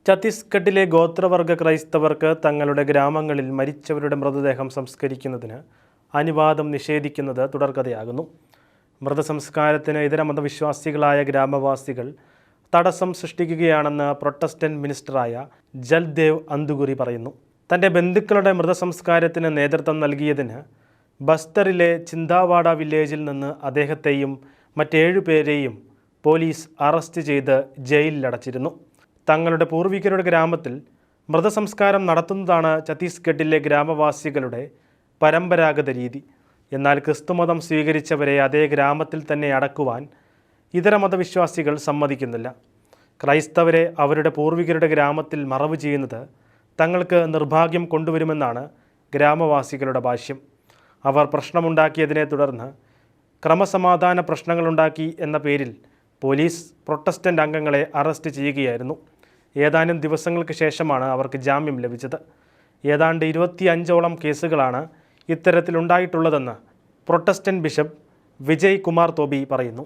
ഛത്തീസ്ഗഡിലെ ഗോത്രവർഗ ക്രൈസ്തവർക്ക് തങ്ങളുടെ ഗ്രാമങ്ങളിൽ മരിച്ചവരുടെ മൃതദേഹം സംസ്കരിക്കുന്നതിന് അനുവാദം നിഷേധിക്കുന്നത് തുടർക്കഥയാകുന്നു. മൃതസംസ്കാരത്തിന് ഇതര മതവിശ്വാസികളായ ഗ്രാമവാസികൾ തടസ്സം സൃഷ്ടിക്കുകയാണെന്ന് പ്രൊട്ടസ്റ്റന്റ് മിനിസ്റ്ററായ ജൽദേവ് അന്തുഗുറി പറയുന്നു. തൻ്റെ ബന്ധുക്കളുടെ മൃതസംസ്കാരത്തിന് നേതൃത്വം നൽകിയതിന് ബസ്തറിലെ ചിന്താവാഡ വില്ലേജിൽ നിന്ന് അദ്ദേഹത്തെയും മറ്റേഴു പേരെയും പോലീസ് അറസ്റ്റ് ചെയ്ത് ജയിലിലടച്ചിരുന്നു. തങ്ങളുടെ പൂർവികരുടെ ഗ്രാമത്തിൽ മൃതസംസ്കാരം നടത്തുന്നതാണ് ഛത്തീസ്ഗഡിലെ ഗ്രാമവാസികളുടെ പരമ്പരാഗത രീതി. എന്നാൽ ക്രിസ്തുമതം സ്വീകരിച്ചവരെ അതേ ഗ്രാമത്തിൽ തന്നെ അടക്കുവാൻ ഇതര മതവിശ്വാസികൾ സമ്മതിക്കുന്നില്ല. ക്രൈസ്തവരെ അവരുടെ പൂർവികരുടെ ഗ്രാമത്തിൽ മറവ് ചെയ്യുന്നത് തങ്ങൾക്ക് നിർഭാഗ്യം കൊണ്ടുവരുമെന്നാണ് ഗ്രാമവാസികളുടെ ഭാഷ്യം. അവർ പ്രശ്നമുണ്ടാക്കിയതിനെ തുടർന്ന് ക്രമസമാധാന പ്രശ്നങ്ങളുണ്ടാക്കി എന്ന പേരിൽ പോലീസ് പ്രൊട്ടസ്റ്റന്റ് അംഗങ്ങളെ അറസ്റ്റ് ചെയ്യുകയായിരുന്നു. ഏതാനും ദിവസങ്ങൾക്ക് ശേഷമാണ് അവർക്ക് ജാമ്യം ലഭിച്ചത്. ഏതാണ്ട് 25ഓളം കേസുകളാണ് ഇത്തരത്തിലുണ്ടായിട്ടുള്ളതെന്ന് പ്രൊട്ടസ്റ്റന്റ് ബിഷപ്പ് വിജയ് കുമാർ തോബി പറയുന്നു.